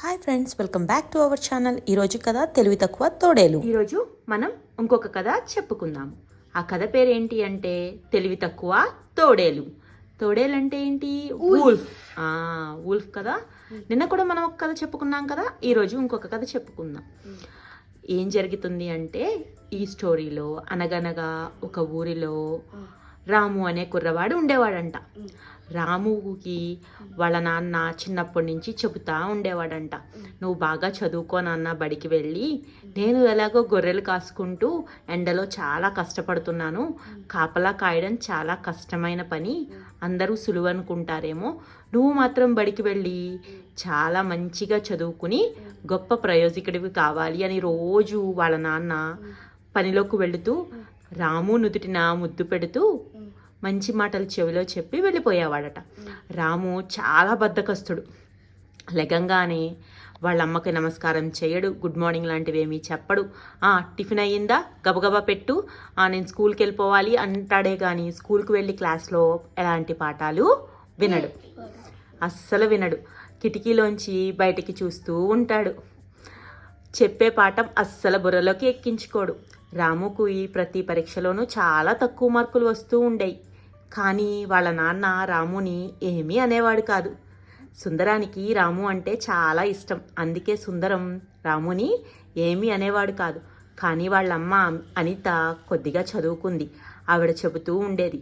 Hi friends, welcome back to our channel. ఈరోజు కథ తెలివి తక్కువ తోడేలు. ఈరోజు మనం ఇంకొక కథ చెప్పుకుందాము. ఆ కథ పేరు ఏంటి అంటే తెలివి తక్కువ తోడేలు. తోడేలు అంటే ఏంటి? వూల్ఫ్. వూల్ఫ్ కదా. నిన్న కూడా మనం ఒక కథ చెప్పుకున్నాం కదా. ఈరోజు ఇంకొక కథ చెప్పుకుందాం. ఏం జరుగుతుంది అంటే ఈ స్టోరీలో అనగనగా ఒక ఊరిలో రాము అనే కుర్రవాడు ఉండేవాడంట. రాముకి వాళ్ళ నాన్న చిన్నప్పటి నుంచి చెబుతా ఉండేవాడంట, నువ్వు బాగా చదువుకో నాన్న, బడికి వెళ్ళి, నేను ఎలాగో గొర్రెలు కాసుకుంటూ ఎండలో చాలా కష్టపడుతున్నాను, కాపలా కాయడం చాలా కష్టమైన పని, అందరూ సులువు అనుకుంటారేమో, నువ్వు మాత్రం బడికి వెళ్ళి చాలా మంచిగా చదువుకుని గొప్ప ప్రయోజకుడివి కావాలి అని రోజు వాళ్ళ నాన్న పనిలోకి వెళుతూ రాము నుదుటిన ముద్దు పెడుతూ మంచి మాటలు చెవిలో చెప్పి వెళ్ళిపోయేవాడట. రాము చాలా బద్ధకస్తుడు. లెగంగానే వాళ్ళ అమ్మకి నమస్కారం చేయడు, గుడ్ మార్నింగ్ లాంటివి ఏమీ చెప్పడు. టిఫిన్ అయ్యిందా, గబగబా పెట్టు, నేను స్కూల్కి వెళ్ళిపోవాలి అంటాడే కానీ స్కూల్కి వెళ్ళి క్లాస్లో ఎలాంటి పాఠాలు వినడు, అస్సలు వినడు. కిటికీలోంచి బయటికి చూస్తూ ఉంటాడు. చెప్పే పాఠం అస్సలు బుర్రలోకి ఎక్కించుకోడు. రాముకు ఈ ప్రతి పరీక్షలోనూ చాలా తక్కువ మార్కులు వస్తూ ఉండేవి. కానీ వాళ్ళ నాన్న రాముని ఏమీ అనేవాడు కాదు. సుందరానికి రాము అంటే చాలా ఇష్టం. అందుకే సుందరం రాముని ఏమీ అనేవాడు కాదు. కానీ వాళ్ళమ్మ అనిత కొద్దిగా చదువుకుంది. ఆవిడ చెబుతూ ఉండేది,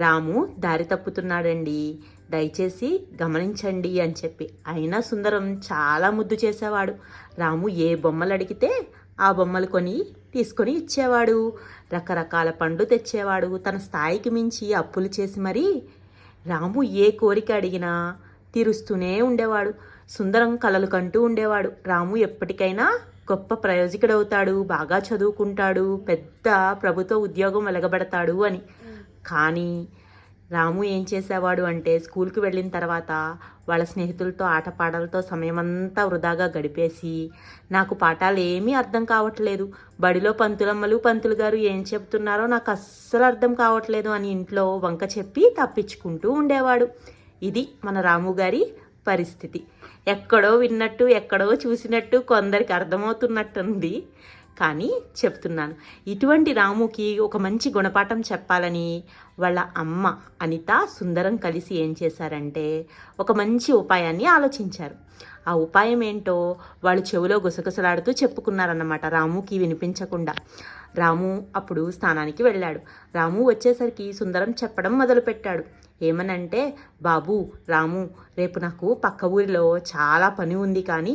రాము దారి తప్పుతున్నాడండి, దయచేసి గమనించండి అని చెప్పి. అయినా సుందరం చాలా ముద్దు చేసేవాడు. రాము ఏ బొమ్మలు అడిగితే ఆ బొమ్మలు తీసుకొని ఇచ్చేవాడు. రకరకాల పండ్లు తెచ్చేవాడు. తన స్థాయికి మించి అప్పులు చేసి మరీ రాము ఏ కోరిక అడిగినా తీరుస్తూనే ఉండేవాడు. సుందరం కలలు కంటూ ఉండేవాడు, రాము ఎప్పటికైనా గొప్ప ప్రయోజకుడవుతాడు, బాగా చదువుకుంటాడు, పెద్ద ప్రభుత్వ ఉద్యోగం వెలగబెడతాడు అని. కానీ రాము ఏం చేసేవాడు అంటే స్కూల్కి వెళ్ళిన తర్వాత వాళ్ళ స్నేహితులతో ఆటపాటలతో సమయమంతా వృధాగా గడిపేసి, నాకు పాఠాలు ఏమీ అర్థం కావట్లేదు, బడిలో పంతులమ్మలు పంతులు గారు ఏం చెప్తున్నారో నాకు అస్సలు అర్థం కావట్లేదు అని ఇంట్లో వంక చెప్పి తప్పించుకుంటూ ఉండేవాడు. ఇది మన రాము గారి పరిస్థితి. ఎక్కడో విన్నట్టు, ఎక్కడో చూసినట్టు, కొందరికి అర్థమవుతున్నట్టుంది, కానీ చెప్తున్నాను. ఇటువంటి రాముకి ఒక మంచి గుణపాఠం చెప్పాలని వాళ్ళ అమ్మ అనిత, సుందరం కలిసి ఏం చేశారంటే ఒక మంచి ఉపాయాన్ని ఆలోచించారు. ఆ ఉపాయం ఏంటో వాళ్ళు చెవిలో గుసగుసలాడుతూ చెప్పుకున్నారన్నమాట, రాముకి వినిపించకుండా. రాము అప్పుడు స్నానానికి వెళ్ళాడు. రాము వచ్చేసరికి సుందరం చెప్పడం మొదలుపెట్టాడు. ఏమనంటే, బాబు రాము, రేపు నాకు పక్క ఊరిలో చాలా పని ఉంది, కానీ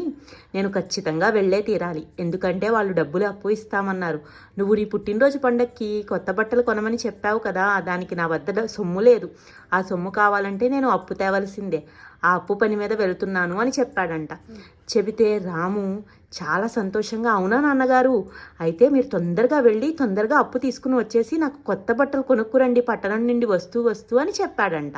నేను ఖచ్చితంగా వెళ్ళే తీరాలి. ఎందుకంటే వాళ్ళు డబ్బులు అప్పు ఇస్తామన్నారు. నువ్వు నీ పుట్టినరోజు పండక్కి కొత్త బట్టలు కొనమని చెప్పావు కదా, దానికి నా వద్ద సొమ్ము లేదు. ఆ సొమ్ము కావాలంటే నేను అప్పు తేవలసిందే. ఆ అప్పు పని మీద వెళుతున్నాను అని చెప్పాడంట. చెబితే రాము చాలా సంతోషంగా, అవునా నాన్నగారు, అయితే మీరు తొందరగా వెళ్ళి తొందరగా అప్పు తీసుకుని వచ్చేసి నాకు కొత్త బట్టలు కొనుక్కురండి, పట్టణం నుండి వస్తూ అని చెప్పాడంట.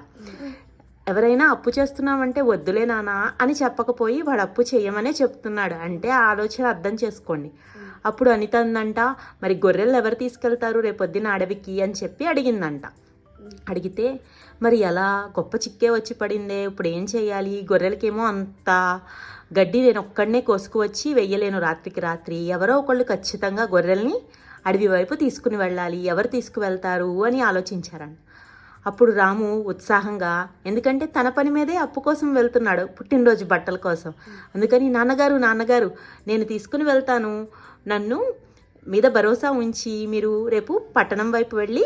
ఎవరైనా అప్పు చేస్తున్నామంటే వద్దులే నాన్న అని చెప్పకపోయి వాడు అప్పు చేయమనే చెప్తున్నాడు అంటే ఆ ఆలోచన అర్థం చేసుకోండి. అప్పుడు అనిత అందంట, మరి గొర్రెలు ఎవరు తీసుకెళ్తారు రేపొద్దున అడవికి అని చెప్పి అడిగిందంట. అడిగితే, మరి ఎలా, గొప్ప చిక్కే వచ్చి పడిందే, ఇప్పుడు ఏం చేయాలి, గొర్రెలకేమో అంత గడ్డి నేను ఒక్కడనే కోసుకువచ్చి వెయ్యలేను రాత్రికి రాత్రి, ఎవరో ఒకళ్ళు ఖచ్చితంగా గొర్రెల్ని అడవి వైపు తీసుకుని వెళ్ళాలి, ఎవరు తీసుకువెళ్తారు అని ఆలోచించారంట. అప్పుడు రాము ఉత్సాహంగా, ఎందుకంటే తన పని మీదే అప్పు కోసం వెళ్తున్నాడు, పుట్టినరోజు బట్టల కోసం, అందుకని నాన్నగారు నేను తీసుకుని వెళ్తాను, నన్ను మీద భరోసా ఉంచి మీరు రేపు పట్టణం వైపు వెళ్ళి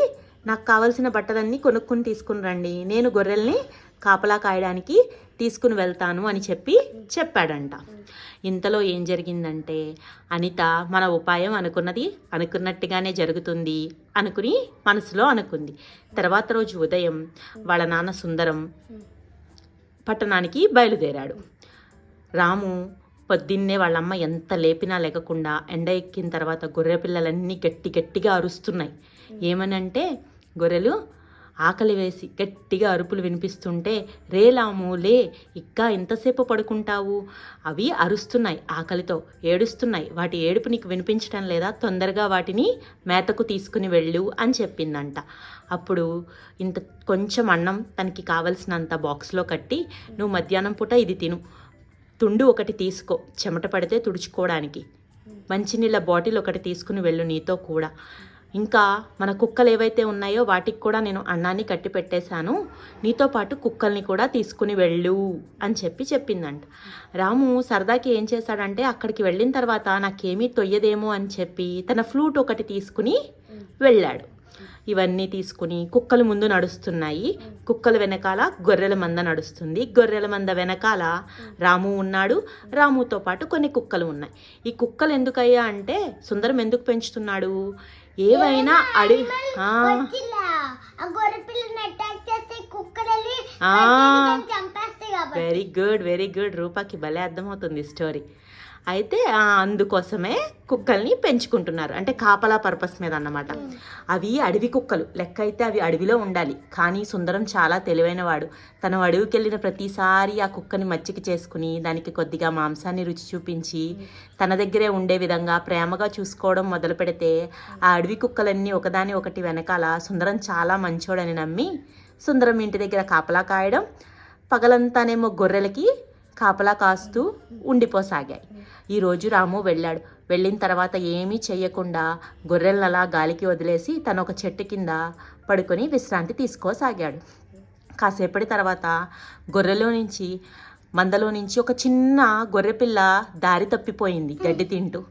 నాకు కావలసిన బట్టలన్నీ కొనుక్కుని తీసుకుని రండి, నేను గొర్రెల్ని కాపలా కాయడానికి తీసుకుని వెళ్తాను అని చెప్పాడంట. ఇంతలో ఏం జరిగిందంటే, అనిత మన ఉపాయం అనుకున్నట్టుగానే జరుగుతుంది అనుకుని మనసులో అనుకుంది. తర్వాత రోజు ఉదయం వాళ్ళ నాన్న సుందరం పట్టణానికి బయలుదేరాడు. రాము పొద్దున్నే వాళ్ళమ్మ ఎంత లేపినా లేకుండా ఎండ ఎక్కిన తర్వాత గొర్రె పిల్లలన్నీ గట్టిగా అరుస్తున్నాయి. ఏమనంటే, గొర్రెలు ఆకలి వేసి గట్టిగా అరుపులు వినిపిస్తుంటే, రే లాము లే, ఇంకా ఎంతసేపు పడుకుంటావు, అవి అరుస్తున్నాయి, ఆకలితో ఏడుస్తున్నాయి, వాటి ఏడుపు నీకు వినిపించడం లేదా, తొందరగా వాటిని మేతకు తీసుకుని వెళ్ళు అని చెప్పిందంట. అప్పుడు ఇంత కొంచెం అన్నం తనకి కావలసినంత బాక్స్లో కట్టి, నువ్వు మధ్యాహ్నం పూట ఇది తిను, తుండు ఒకటి తీసుకో, చెమట పడితే తుడుచుకోవడానికి. మంచినీళ్ళ బాటిల్ ఒకటి తీసుకుని వెళ్ళు నీతో కూడా. ఇంకా మన కుక్కలు ఏవైతే ఉన్నాయో వాటికి కూడా నేను అన్నాన్ని కట్టి పెట్టేశాను, నీతో పాటు కుక్కల్ని కూడా తీసుకుని వెళ్ళు అని చెప్పిందంట. రాము సరదాకి ఏం చేశాడంటే అక్కడికి వెళ్ళిన తర్వాత నాకేమీ తొయ్యదేమో అని చెప్పి తన ఫ్లూట్ ఒకటి తీసుకుని వెళ్ళాడు. ఇవన్నీ తీసుకుని కుక్కలు ముందు నడుస్తున్నాయి, కుక్కల వెనకాల గొర్రెల మంద నడుస్తుంది, గొర్రెల మంద వెనకాల రాము ఉన్నాడు, రాముతో పాటు కొన్ని కుక్కలు ఉన్నాయి. ఈ కుక్కలు ఎందుకయ్యా అంటే సుందరం ఎందుకు పెంచుతున్నాడు, ఏవైనా వెరీ గుడ్ రూపాకి భలే అర్థమవుతుంది స్టోరీ. అయితే అందుకోసమే కుక్కల్ని పెంచుకుంటున్నారు, అంటే కాపలా పర్పస్ మీద అన్నమాట. అవి అడవి కుక్కలు లెక్క అయితే అవి అడవిలో ఉండాలి, కానీ సుందరం చాలా తెలివైనవాడు. తను అడవికి వెళ్ళిన ప్రతిసారి ఆ కుక్కని మచ్చిక చేసుకుని దానికి కొద్దిగా మాంసాన్ని రుచి చూపించి తన దగ్గరే ఉండే విధంగా ప్రేమగా చూసుకోవడం మొదలు పెడితే ఆ అడవి కుక్కలన్నీ ఒకదాని ఒకటి వెనకాల సుందరం చాలా మంచోడని నమ్మి సుందరం ఇంటి దగ్గర కాపలా కాయడం, పగలంతానేమో గొర్రెలకి కాపలా కాస్తూ ఉండిపోసాగాయి. ఈరోజు రాము వెళ్ళాడు. వెళ్ళిన తర్వాత ఏమీ చెయ్యకుండా గొర్రెలను అలా గాలికి వదిలేసి తను ఒక చెట్టు కింద పడుకొని విశ్రాంతి తీసుకోసాగాడు. కాసేపటి తర్వాత మందలో నుంచి ఒక చిన్న గొర్రెపిల్ల దారి తప్పిపోయింది గడ్డి తింటూ.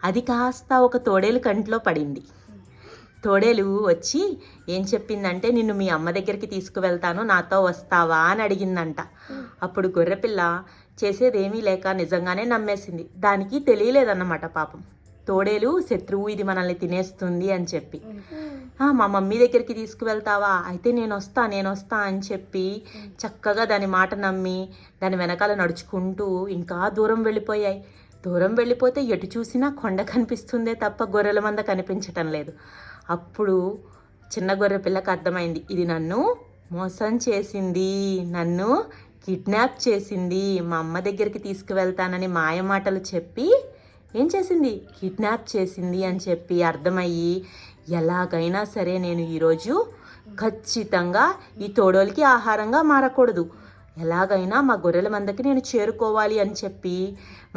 అది కాస్త ఒక తోడేలు కంట్లో పడింది. తోడేలు వచ్చి ఏం చెప్పిందంటే, నిన్ను మీ అమ్మ దగ్గరికి తీసుకువెళ్తాను, నాతో వస్తావా అని అడిగిందంట. అప్పుడు గొర్రెపిల్ల చేసేదేమీ లేక నిజంగానే నమ్మేసింది. దానికి తెలియలేదన్నమాట పాపం. తోడేలు శత్రువు, ఇది మనల్ని తినేస్తుంది అని చెప్పి. మా మమ్మీ దగ్గరికి తీసుకువెళ్తావా, అయితే నేను వస్తా అని చెప్పి చక్కగా దాని మాట నమ్మి దాని వెనకాల నడుచుకుంటూ ఇంకా దూరం వెళ్ళిపోయాయి. దూరం వెళ్ళిపోతే ఎటు చూసినా కొండ కనిపిస్తుందే తప్ప గొర్రెల మంద కనిపించటం లేదు. అప్పుడు చిన్న గొర్రె పిల్లకి అర్థమైంది, ఇది నన్ను మోసం చేసింది, నన్ను కిడ్నాప్ చేసింది, మా అమ్మ దగ్గరికి తీసుకువెళ్తానని మాయమాటలు చెప్పి ఏం చేసింది, కిడ్నాప్ చేసింది అని చెప్పి అర్థమయ్యి, ఎలాగైనా సరే నేను ఈరోజు ఖచ్చితంగా ఈ తోడోలికి ఆహారంగా మారకూడదు, ఎలాగైనా మా గొర్రెల మందకి నేను చేరుకోవాలి అని చెప్పి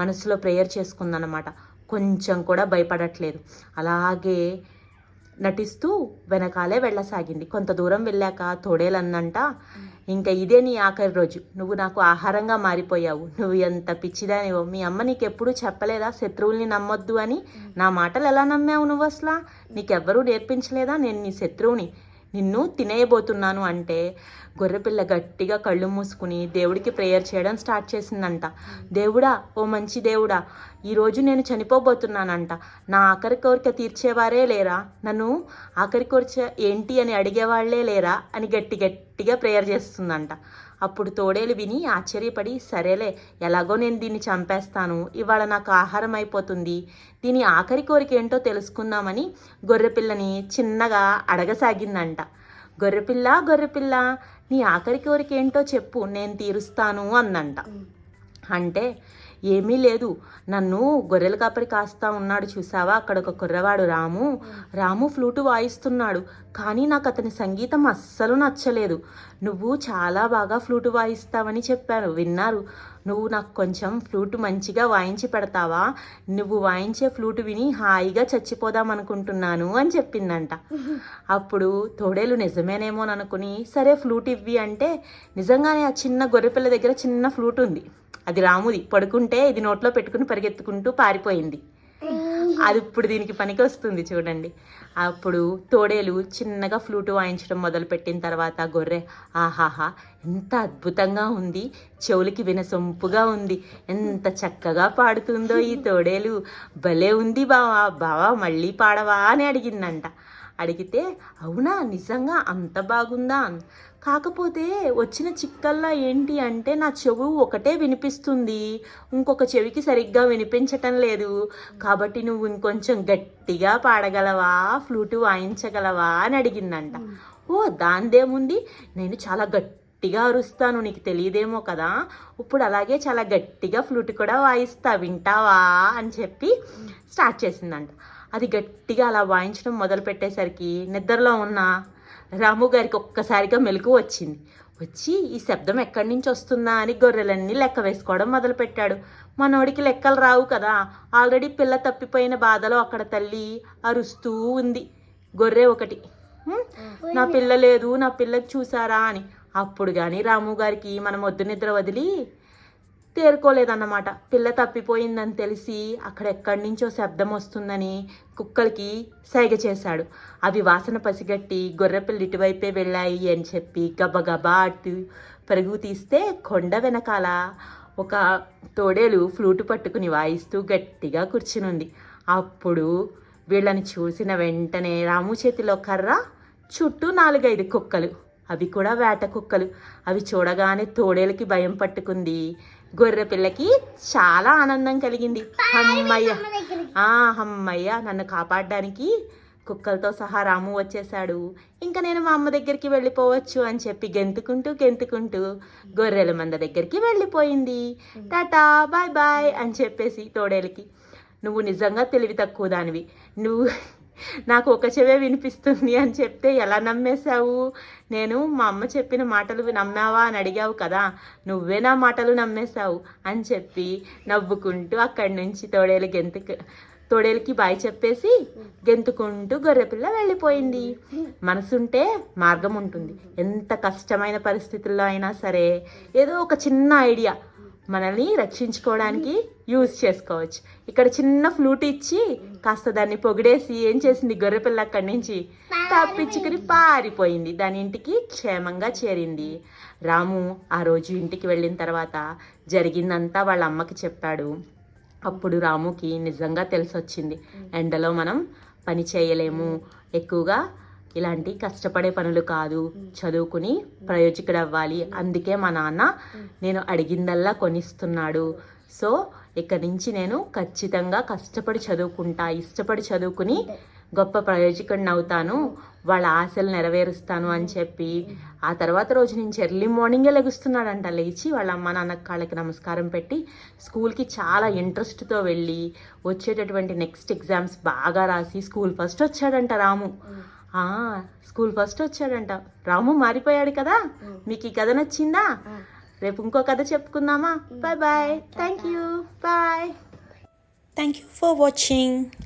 మనసులో ప్రేయర్ చేసుకుందన్నమాట. కొంచెం కూడా భయపడట్లేదు, అలాగే నటిస్తూ వెనకాలే వెళ్ళసాగింది. కొంత దూరం వెళ్ళాక తోడేలందంట, ఇంకా ఇదే నీ ఆఖరి రోజు, నువ్వు నాకు ఆహారంగా మారిపోయావు, నువ్వు ఎంత పిచ్చిదానివో, మీ అమ్మ నీకెప్పుడూ చెప్పలేదా శత్రువుల్ని నమ్మొద్దు అని, నా మాటలు ఎలా నమ్మావు నువ్వు, అసలు నీకెవ్వరూ నేర్పించలేదా, నేను నీ శత్రువుని, నిన్ను తినేయబోతున్నాను అంటే గొర్రెపిల్ల గట్టిగా కళ్ళు మూసుకుని దేవుడికి ప్రేయర్ చేయడం స్టార్ట్ చేసిందంట. దేవుడా, ఓ మంచి దేవుడా, ఈరోజు నేను చనిపోబోతున్నానంట, నా ఆఖరి కోరిక తీర్చేవారే లేరా, నన్ను ఆఖరి కోరిక ఏంటి అని అడిగేవాళ్లే లేరా అని గట్టిగా ప్రేయర్ చేస్తుందంట. అప్పుడు తోడేలు విని ఆశ్చర్యపడి, సరేలే ఎలాగో నేను దీన్ని చంపేస్తాను, ఇవాళ నాకు ఆహారం అయిపోతుంది, దీని ఆఖరి కోరిక ఏంటో తెలుసుకుందామని గొర్రెపిల్లని చిన్నగా అడగసాగిందంట. గొర్రెపిల్ల నీ ఆఖరి కోరిక ఏంటో చెప్పు, నేను తీరుస్తాను అందంట. అంటే ఏమీ లేదు, నన్ను గొర్రెల కాపరి కాస్తా ఉన్నాడు చూసావా, అక్కడ ఒక కుర్రవాడు రాము ఫ్లూటు వాయిస్తున్నాడు, కానీ నాకు అతని సంగీతం అస్సలు నచ్చలేదు, నువ్వు చాలా బాగా ఫ్లూటు వాయిస్తావని చెప్పాను, విన్నారు, నువ్వు నాకు కొంచెం ఫ్లూటు మంచిగా వాయించి పెడతావా, నువ్వు వాయించే ఫ్లూటు విని హాయిగా చచ్చిపోదాం అనుకుంటున్నాను అని చెప్పిందంట. అప్పుడు తోడేలు నిజమేనేమోననుకుని సరే ఫ్లూట్ ఇవ్వి అంటే, నిజంగానే ఆ చిన్న గొర్రెపిల్ల దగ్గర చిన్న ఫ్లూట్ ఉంది, అది రాముది, పడుకుంటే ఇది నోట్లో పెట్టుకుని పరిగెత్తుకుంటూ పారిపోయింది. అది ఇప్పుడు దీనికి పనికి వస్తుంది చూడండి. అప్పుడు తోడేలు చిన్నగా ఫ్లూటు వాయించడం మొదలుపెట్టిన తర్వాత గొర్రె, ఆహాహా ఎంత అద్భుతంగా ఉంది, చెవులకి వినసొంపుగా ఉంది, ఎంత చక్కగా పాడుతుందో ఈ తోడేలు, భలే ఉంది బావా మళ్ళీ పాడవా అని అడిగిందంట. అడిగితే అవునా నిజంగా అంత బాగుందా, కాకపోతే వచ్చిన చిక్కల్లా ఏంటి అంటే నా చెవు ఒకటే వినిపిస్తుంది, ఇంకొక చెవికి సరిగ్గా వినిపించటం లేదు, కాబట్టి నువ్వు ఇంకొంచెం గట్టిగా పాడగలవా, ఫ్లూటు వాయించగలవా అని అడిగిందంట. ఓ దాందేముంది, నేను చాలా గట్టిగా అరుస్తాను, నీకు తెలియదేమో కదా, ఇప్పుడు అలాగే చాలా గట్టిగా ఫ్లూటు కూడా వాయిస్తా, వింటావా అని చెప్పి స్టార్ట్ చేసిందంట. అది గట్టిగా అలా వాయించడం మొదలు పెట్టేసరికి నిద్రలో ఉన్న రాము గారికి ఒక్కసారిగా మెలకు వచ్చింది. వచ్చి ఈ శబ్దం ఎక్కడి నుంచి వస్తుందా అని గొర్రెలన్నీ లెక్క వేసుకోవడం మొదలుపెట్టాడు. మనోడికి లెక్కలు రావు కదా, ఆల్రెడీ పిల్ల తప్పిపోయిన బాధలో అక్కడ తల్లి అరుస్తూ ఉంది. గొర్రె ఒకటి, నా పిల్ల లేదు, నా పిల్లకి చూసారా అని. అప్పుడు కానీ రాము గారికి మన మొద్దు నిద్ర వదిలి తేరుకోలేదన్నమాట. పిల్ల తప్పిపోయిందని తెలిసి అక్కడ ఎక్కడి నుంచో శబ్దం వస్తుందని కుక్కలకి సైగ చేశాడు. అవి వాసన పసిగట్టి గొర్రెపిల్ల ఇటువైపే వెళ్ళాయి అని చెప్పి గబగబా అటు పరుగు తీస్తే కొండ వెనకాల ఒక తోడేలు ఫ్లూటు పట్టుకుని వాయిస్తూ గట్టిగా కూర్చునుంది. అప్పుడు వీళ్ళని చూసిన వెంటనే రాము చేతిలో కర్ర, చుట్టూ 4-5 కుక్కలు, అవి కూడా వేట కుక్కలు. అవి చూడగానే తోడేలకి భయం పట్టుకుంది. గొర్రె పిల్లకి చాలా ఆనందం కలిగింది. అమ్మయ్య నన్ను కాపాడడానికి కుక్కలతో సహా రాము వచ్చేసాడు, ఇంకా నేను మా అమ్మ దగ్గరికి వెళ్ళిపోవచ్చు అని చెప్పి గెంతుకుంటూ గొర్రెల మంద దగ్గరికి వెళ్ళిపోయింది. టాటా బాయ్ బాయ్ అని చెప్పేసి తోడేలకి. నువ్వు నిజంగా తెలివి తక్కువ దానివి, నువ్వు నాకు ఒక చెవే వినిపిస్తుంది అని చెప్తే ఎలా నమ్మేశావు? నేను మా అమ్మ చెప్పిన మాటలు నమ్మావా అని అడిగావు కదా, నువ్వే నా మాటలు నమ్మేశావు అని చెప్పి నవ్వుకుంటూ అక్కడి నుంచి తోడేలకి బాయ్ చెప్పేసి గెంతుకుంటూ గొర్రెపిల్ల వెళ్ళిపోయింది. మనసుంటే మార్గం ఉంటుంది. ఎంత కష్టమైన పరిస్థితుల్లో అయినా సరే ఏదో ఒక చిన్న ఐడియా మనల్ని రక్షించుకోవడానికి యూజ్ చేసుకోవచ్చు. ఇక్కడ చిన్న ఫ్లూట్ ఇచ్చి కాస్త దాన్ని పొగిడేసి ఏం చేసింది గొర్రెపిల్ల అక్కడి నుంచి తప్పించుకుని పారిపోయింది. దాని ఇంటికి క్షేమంగా చేరింది. రాము ఆ రోజు ఇంటికి వెళ్ళిన తర్వాత జరిగిందంతా వాళ్ళ అమ్మకి చెప్పాడు. అప్పుడు రాముకి నిజంగా తెలిసొచ్చింది, ఎండలో మనం పని చేయలేము, ఎక్కువగా ఇలాంటి కష్టపడే పనులు కాదు, చదువుకుని ప్రయోజకుడు అవ్వాలి, అందుకే మా నాన్న నేను అడిగిందల్లా కొనిస్తున్నాడు. సో ఇక్కడి నుంచి నేను ఖచ్చితంగా కష్టపడి చదువుకుంటా, ఇష్టపడి చదువుకుని గొప్ప ప్రయోజకుడిని అవుతాను, వాళ్ళ ఆశలు నెరవేరుస్తాను అని చెప్పి ఆ తర్వాత రోజు నుంచి ఎర్లీ మార్నింగే లెగుస్తున్నాడంట. లేచి వాళ్ళ అమ్మ నాన్న కాళ్ళకి నమస్కారం పెట్టి స్కూల్కి చాలా ఇంట్రెస్ట్తో వెళ్ళి వచ్చేటటువంటి నెక్స్ట్ ఎగ్జామ్స్ బాగా రాసి స్కూల్ ఫస్ట్ వచ్చాడంట రాము. స్కూల్ ఫస్ట్ వచ్చాడంట. రాము మారిపోయాడు కదా. మీకు ఈ కథ నచ్చిందా? రేపు ఇంకో కథ చెప్పుకుందామా? Bye bye. Thank you. Bye. Thank you for watching.